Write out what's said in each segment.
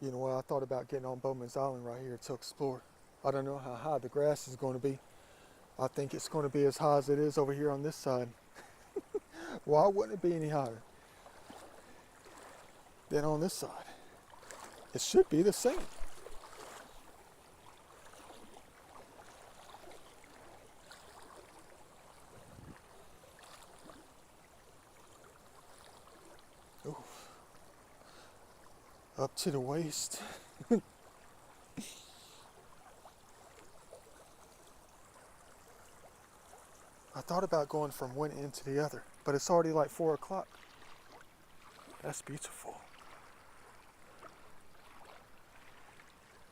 You know what, I thought about getting on Bowman's Island right here to explore. I don't know how high the grass is going to be. I think it's going to be as high as it is over here on this side. Why wouldn't it be any higher than on this side? It should be the same. Ooh. Up to the waist. I thought about going from one end to the other, but it's already like 4 o'clock. That's beautiful.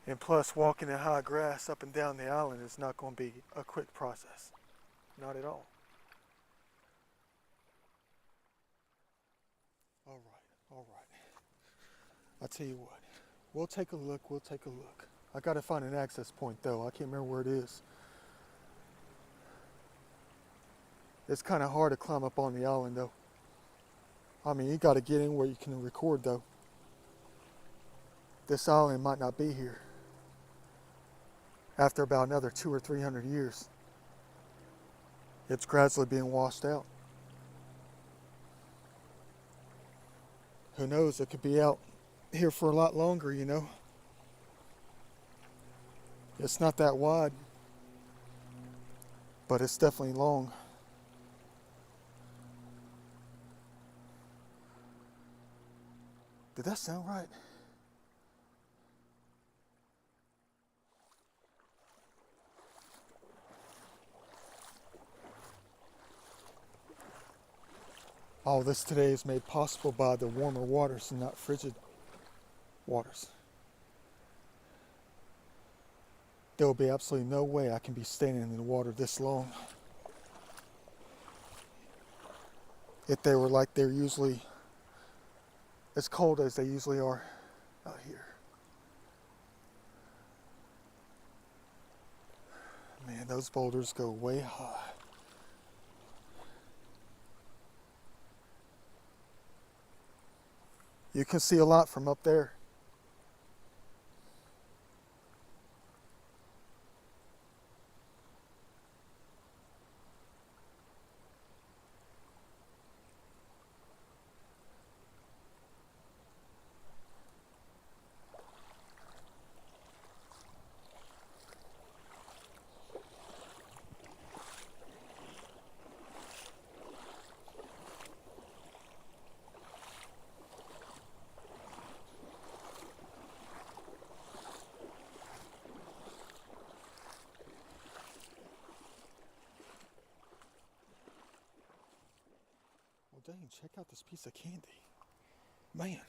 And plus, walking in high grass up and down the island is not going to be a quick process. Not at all. All right, all right. I'll tell you what. We'll take a look, we'll take a look. I got to find an access point though. I can't remember where it is. It's kind of hard to climb up on the island though. I mean, you got to get in where you can record though. This island might not be here after about another 200 or 300 years. It's gradually being washed out. Who knows, it could be out here for a lot longer, you know. It's not that wide, but it's definitely long. Did that sound right? All this today is made possible by the warmer waters and not frigid waters. There will be absolutely no way I can be standing in the water this long if they were like they're usually, as cold as they usually are out here. Man, those boulders go way high. You can see a lot from up there. Well, dang, check out this piece of candy. Man.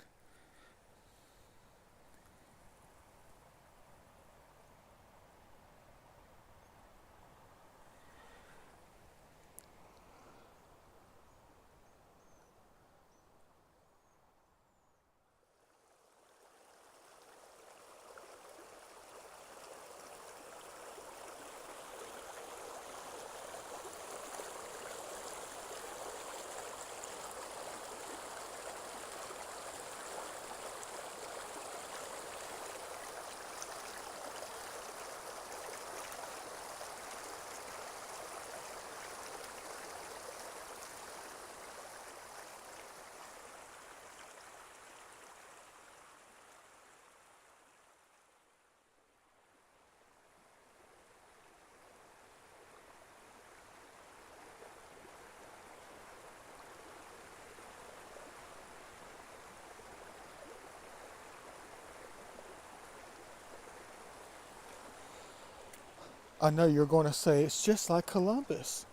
I know you're going to say it's just like Columbus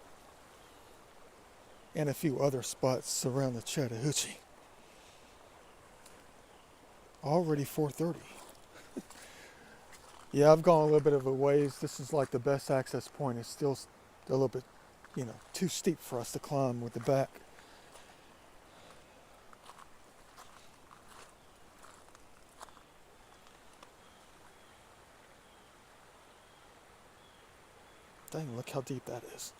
and a few other spots around the Chattahoochee. Already 4:30. Yeah, I've gone a little bit of a ways. This is like the best access point. It's still a little bit, too steep for us to climb with the back. Dang, look how deep that is.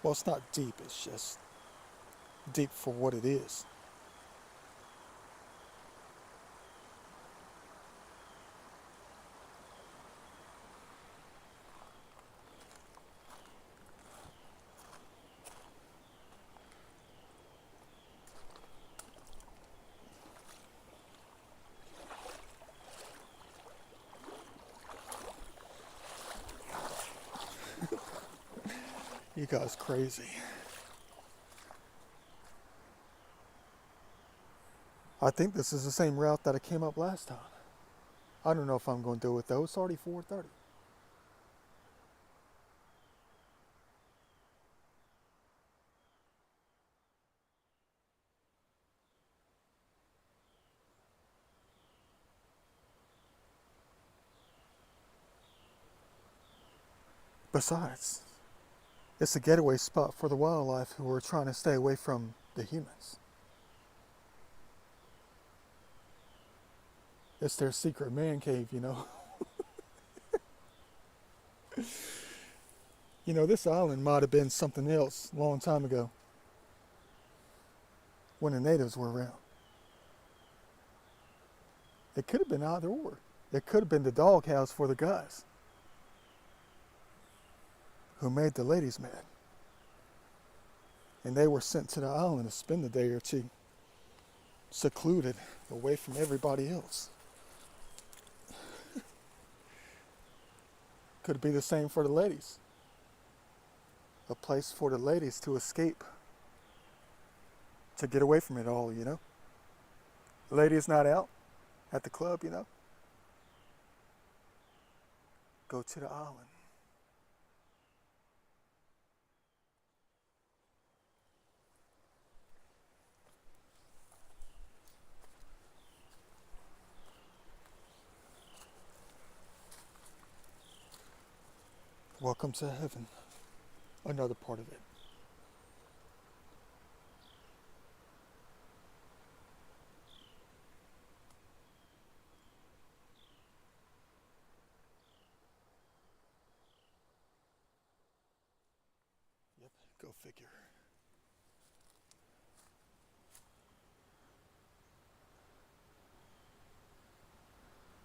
Well, it's not deep, it's just deep for what it is. You guys crazy. I think this is the same route that I came up last time. I don't know if I'm going to do it though. It's already 4:30. Besides, it's a getaway spot for the wildlife who are trying to stay away from the humans. It's their secret man cave, you know. You know, this island might have been something else a long time ago when the natives were around. It could have been either or. It could have been the doghouse for the guys who made the ladies mad. And they were sent to the island to spend a day or two, secluded, away from everybody else. Could be the same for the ladies. A place for the ladies to escape, to get away from it all, you know. Ladies not out at the club, you know. Go to the island. Welcome to heaven. Another part of it. Yep, go figure.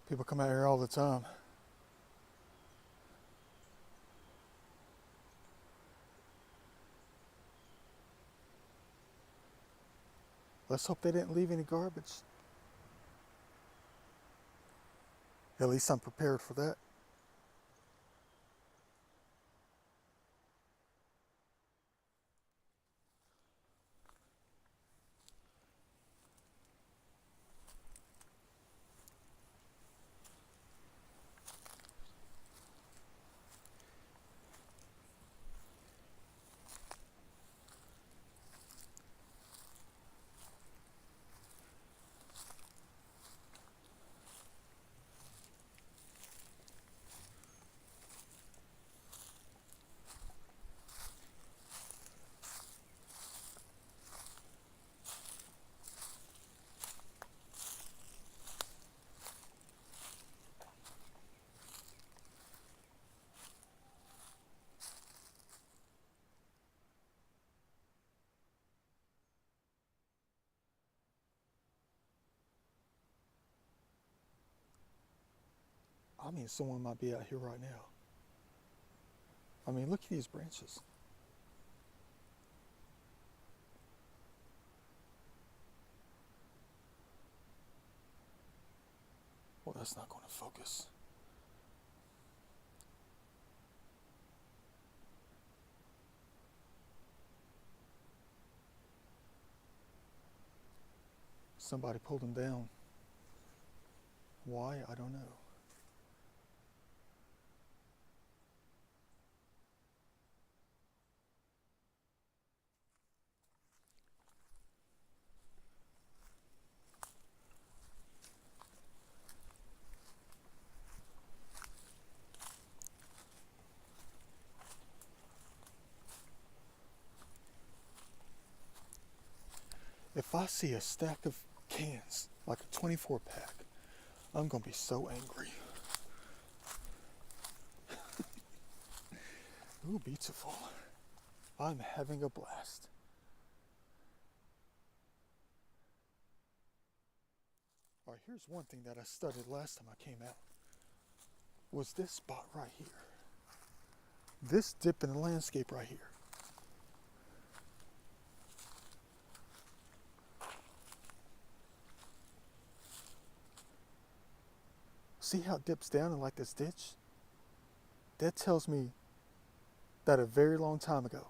People come out here all the time. Let's hope they didn't leave any garbage. At least I'm prepared for that. I mean, someone might be out here right now. I mean, look at these branches. Well, that's not going to focus. Somebody pulled them down. Why? I don't know. If I see a stack of cans, like a 24 pack, I'm going to be so angry. Ooh, beautiful. I'm having a blast. All right, here's one thing that I studied last time I came out. Was this spot right here. This dip in the landscape right here. See how it dips down in like this ditch? That tells me that a very long time ago,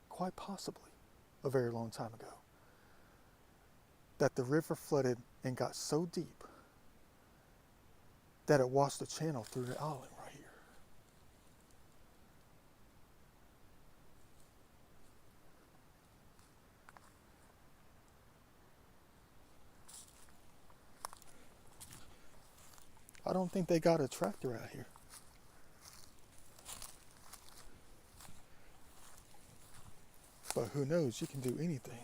quite possibly a very long time ago, that the river flooded and got so deep that it washed the channel through the island right here. I don't think they got a tractor out here. But who knows, you can do anything.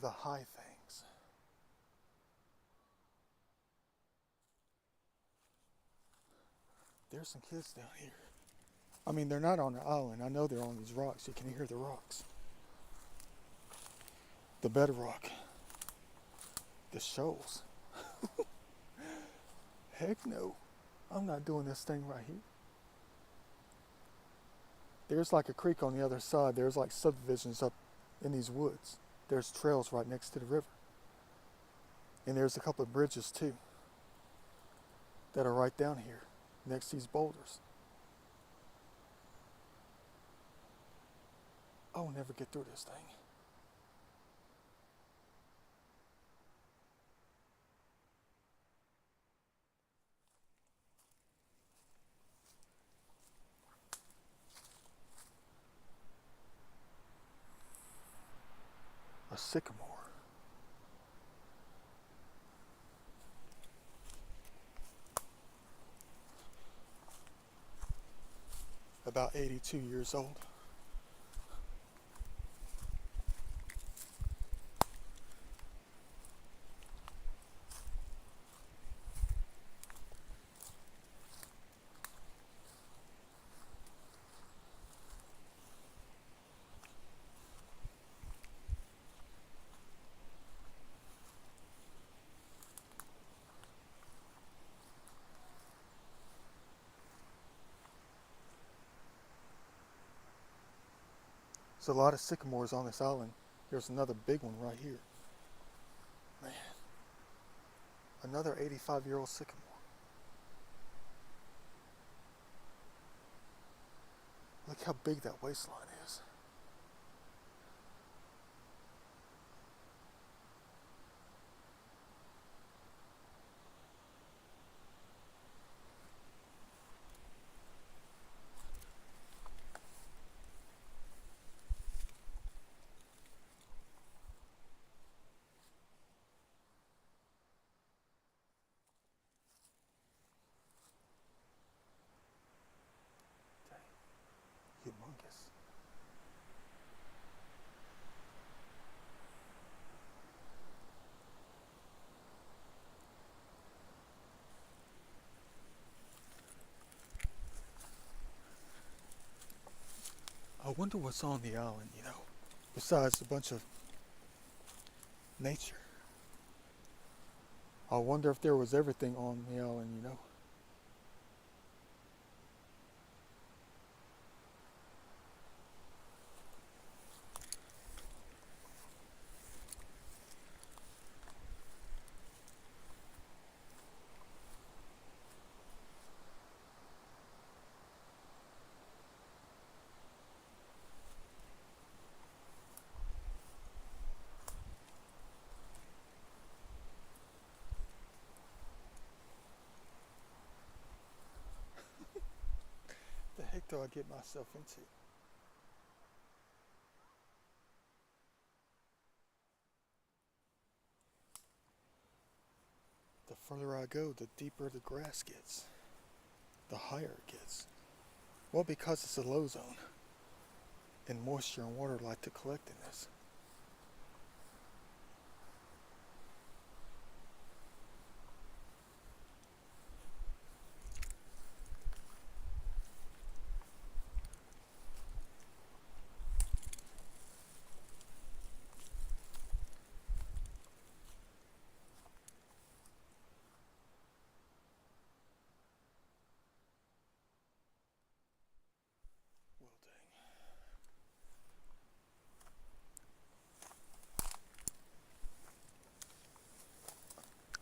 The high things. There's some kids down here. I mean, they're not on the island. I know they're on these rocks. You can hear the rocks. The bedrock. The shoals. Heck no. I'm not doing this thing right here. There's like a creek on the other side. There's like subdivisions up in these woods. There's trails right next to the river. And there's a couple of bridges too that are right down here next to these boulders. I'll never get through this thing. A sycamore. About 82 years old. There's a lot of sycamores on this island. There's another big one right here. Man, another 85-year-old sycamore. Look how big that waistline is. Humongous. I wonder what's on the island, besides a bunch of nature. I wonder if there was everything on the island. The heck do I get myself into? The further I go, the deeper the grass gets, the higher it gets. Well, because it's a low zone, and moisture and water like to collect in this.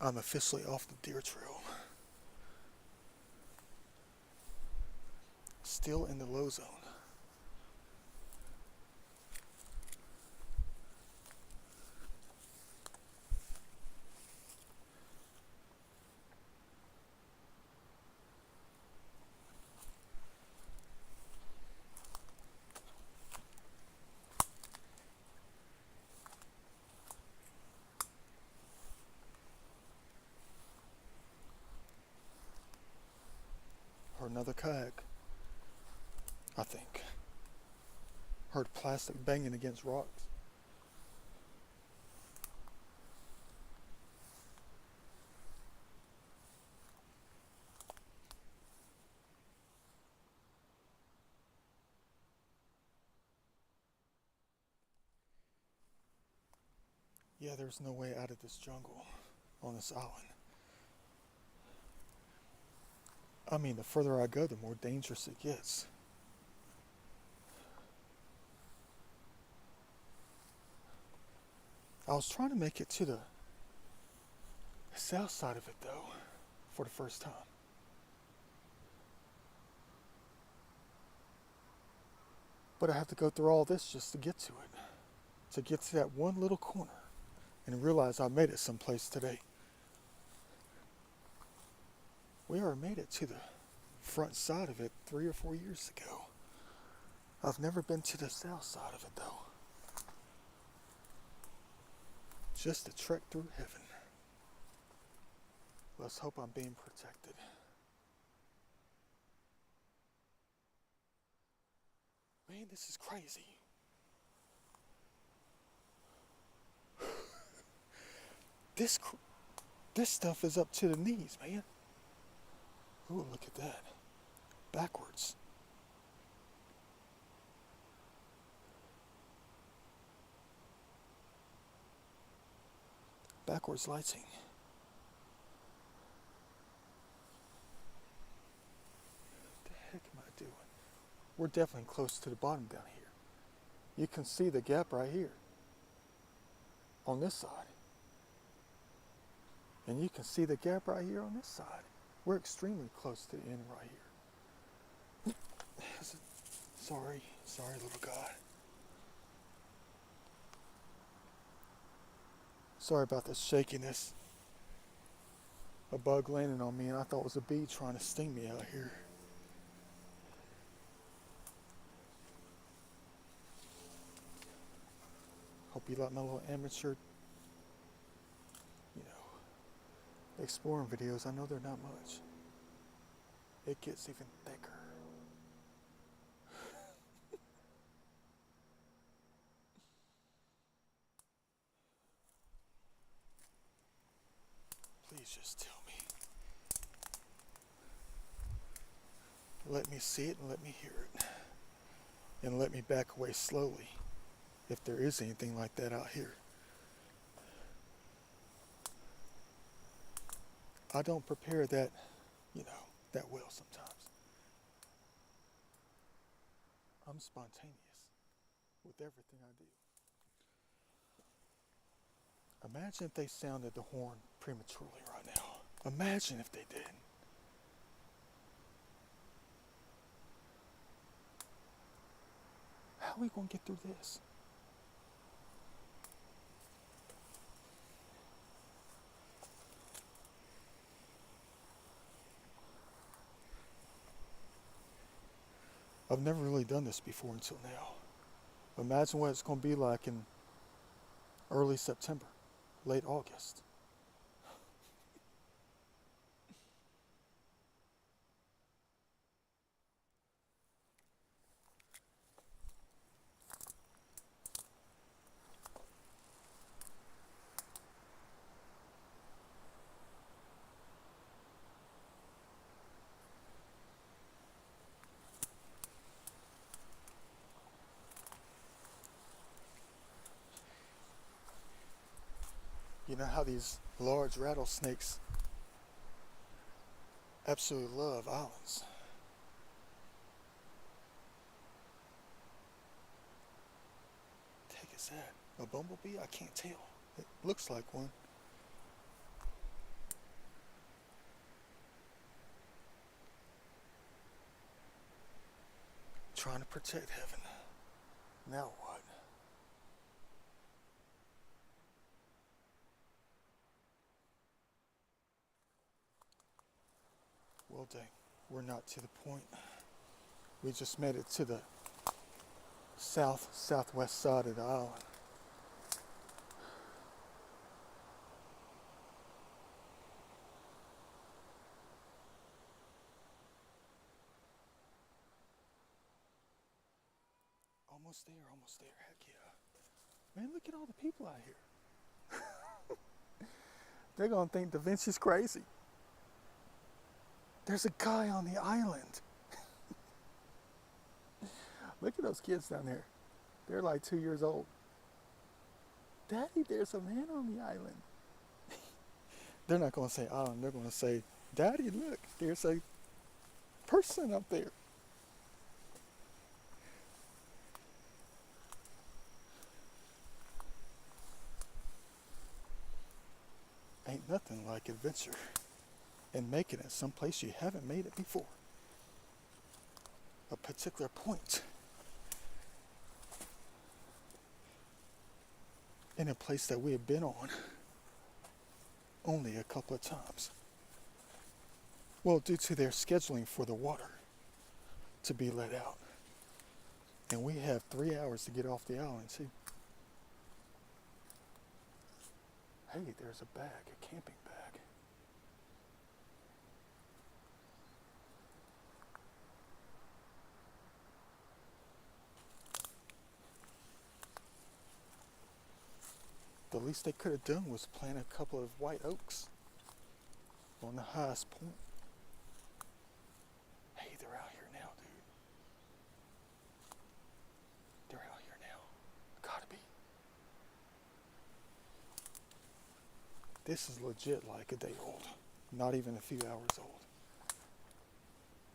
I'm officially off the deer trail. Still in the low zone. Or another kayak, I think. Heard plastic banging against rocks. Yeah, there's no way out of this jungle on this island. I mean, the further I go, the more dangerous it gets. I was trying to make it to the south side of it, though, for the first time. But I have to go through all this just to get to it. To get to that one little corner and realize I made it someplace today. We already made it to the front side of it 3 or 4 years ago. I've never been to the south side of it, though. Just a trek through heaven. Let's hope I'm being protected. Man, this is crazy. This stuff is up to the knees, man. Ooh, look at that. Backwards. Backwards lighting. What the heck am I doing? We're definitely close to the bottom down here. You can see the gap right here. On this side. And you can see the gap right here on this side. We're extremely close to the end right here. Sorry, little guy. Sorry about the shakiness. A bug landed on me and I thought it was a bee trying to sting me out here. Hope you like my little amateur, exploring videos. I know they're not much. It gets even thicker. Please just tell me. Let me see it and let me hear it. And let me back away slowly if there is anything like that out here. I don't prepare that, that well sometimes. I'm spontaneous with everything I do. Imagine if they sounded the horn prematurely right now. Imagine if they did. How are we going to get through this? I've never really done this before until now. Imagine what it's going to be like in early September, late August. You know how these large rattlesnakes absolutely love islands. What the heck is that? A bumblebee? I can't tell. It looks like one. trying to protect heaven. Now what? Well, dang, we're not to the point. We just made it to the southwest side of the island. Almost there, heck yeah. Man, look at all the people out here. They're gonna think Da Vinci's crazy. There's a guy on the island. Look at those kids down there. They're like 2 years old. Daddy, there's a man on the island. They're not gonna say island, they're gonna say, Daddy, look, there's a person up there. Ain't nothing like adventure and making it someplace you haven't made it before. A particular point in a place that we have been on only a couple of times. Well, due to their scheduling for the water to be let out. And we have 3 hours to get off the island too. Hey, there's a bag, a camping bag. The least they could have done was plant a couple of white oaks on the highest point. Hey, they're out here now, dude. They're out here now. Gotta be. This is legit like a day old, not even a few hours old.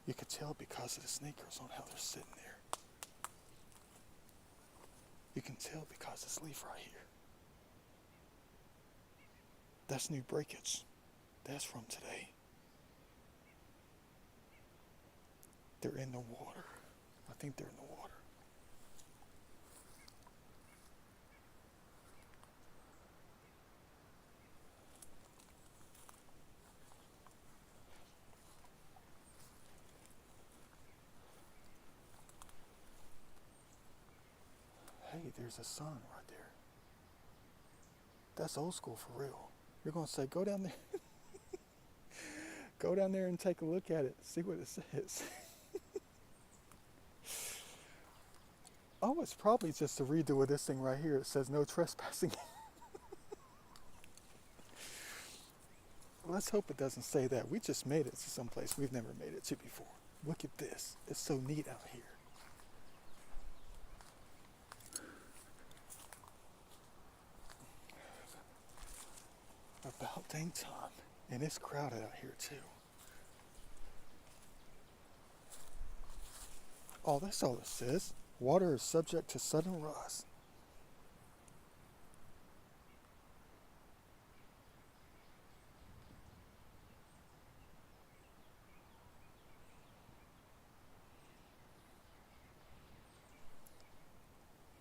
You could tell because of the sneakers on how they're sitting there. You can tell because this leaf right here. That's new breakage. That's from today. They're in the water. I think they're in the water. Hey, there's a sign right there. That's old school for real. You're going to say, go down there. Go down there and take a look at it. See what it says. Oh, it's probably just a redo of this thing right here. It says no trespassing. Let's hope it doesn't say that. We just made it to someplace we've never made it to before. Look at this. It's so neat out here. About dang time. And it's crowded out here too. Oh, that's all it says. Water is subject to sudden rise.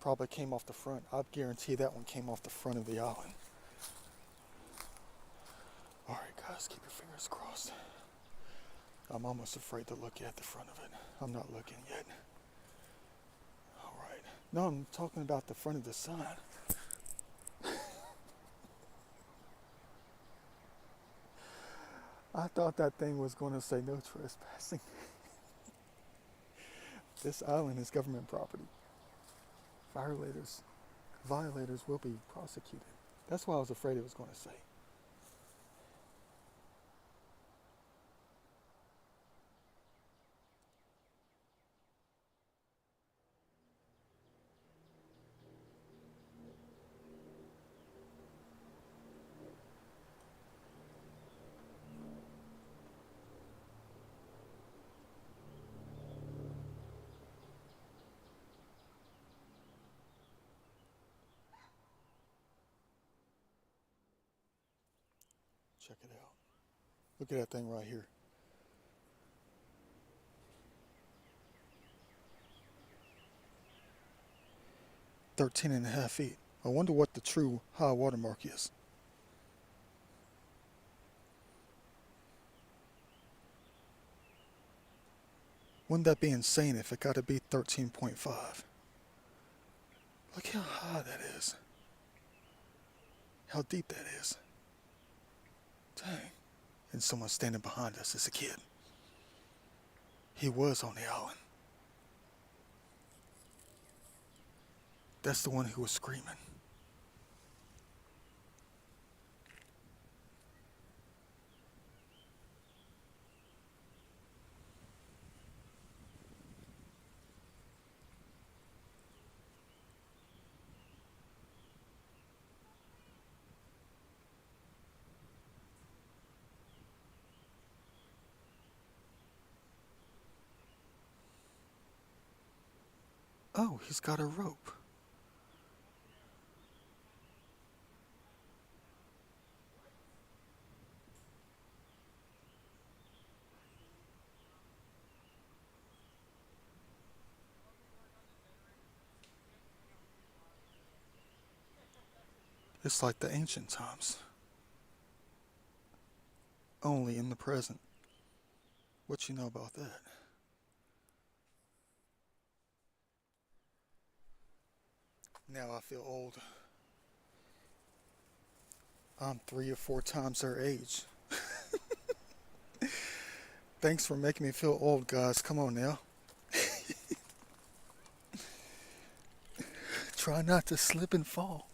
Probably came off the front. I guarantee that one came off the front of the island. Alright guys, keep your fingers crossed. I'm almost afraid to look at the front of it. I'm not looking yet. Alright. No, I'm talking about the front of the sign. I thought that thing was going to say no trespassing. This island is government property. Violators will be prosecuted. That's what I was afraid it was going to say. Check it out. Look at that thing right here. 13 and a half feet. I wonder what the true high water mark is. Wouldn't that be insane if it got to be 13.5? Look how high that is. How deep that is. Dang. And someone standing behind us is a kid. He was on the island. That's the one who was screaming. Oh, he's got a rope. It's like the ancient times, only in the present. What you know about that? Now I feel old. I'm 3 or 4 times their age. Thanks for making me feel old, guys. Come on now. Try not to slip and fall.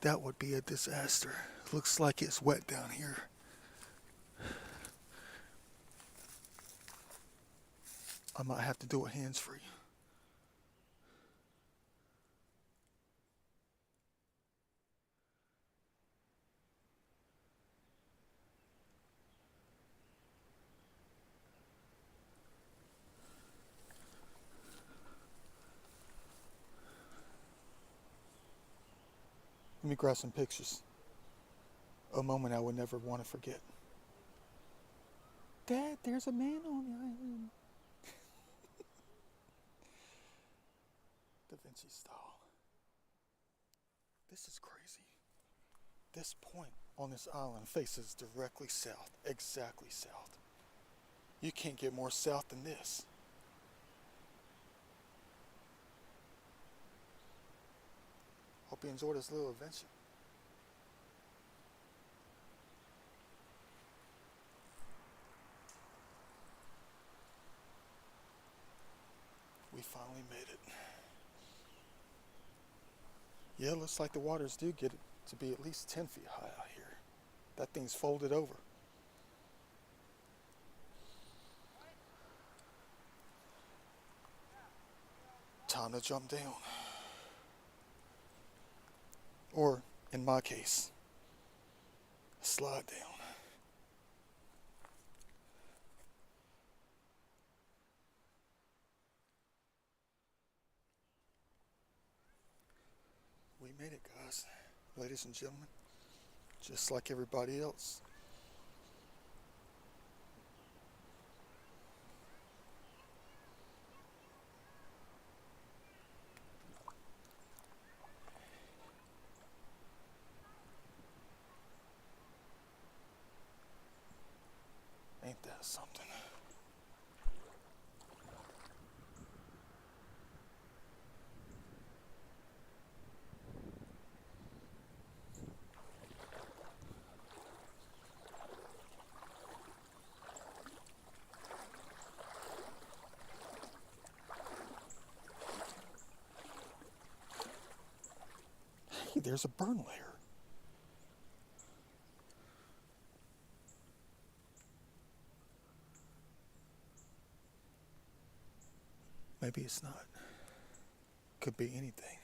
That would be a disaster. Looks like it's wet down here. I might have to do a hands-free. Let me grab some pictures. A moment I would never want to forget. Dad, there's a man on the island. Da Vinci style. This is crazy. This point on this island faces directly south, exactly south. You can't get more south than this. Hope you enjoyed this little adventure. We finally made it. Yeah, looks like the waters do get it to be at least 10 feet high out here. That thing's folded over. Time to jump down. Or, in my case, slide down. We made it, guys. Ladies and gentlemen. Just like everybody else. Ain't that something? Hey, there's a burn layer. Maybe it's not. Could be anything.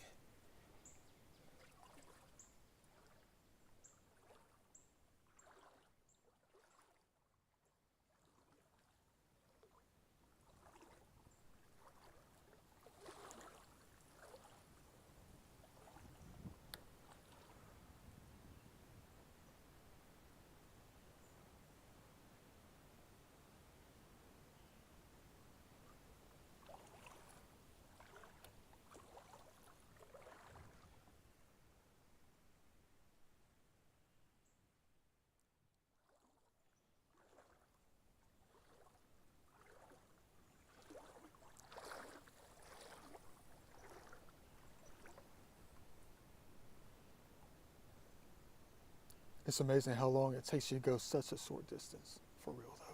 It's amazing how long it takes you to go such a short distance, for real though.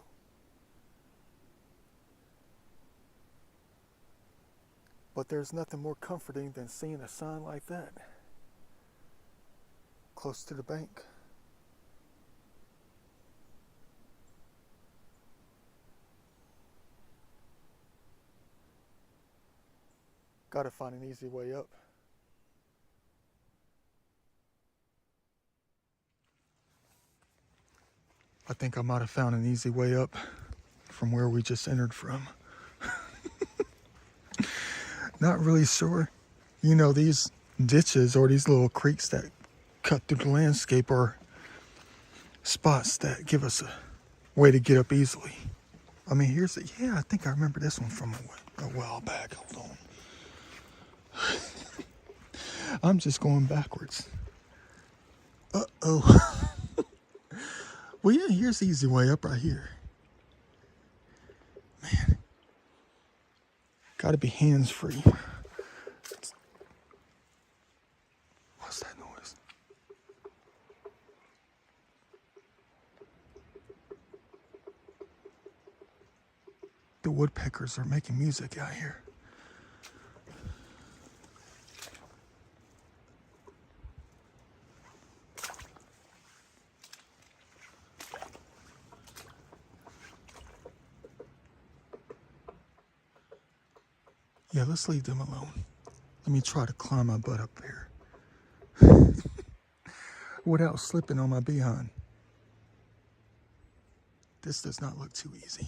But there's nothing more comforting than seeing a sign like that, close to the bank. Gotta find an easy way up. I think I might have found an easy way up from where we just entered from. Not really sure. You know, these ditches or these little creeks that cut through the landscape are spots that give us a way to get up easily. I mean, yeah, I think I remember this one from a while back. Hold on. I'm just going backwards. Uh-oh. Well, yeah, here's the easy way up right here. Man. Gotta be hands-free. What's that noise? The woodpeckers are making music out here. Yeah, let's leave them alone. Let me try to climb my butt up here without slipping on my behind. This does not look too easy.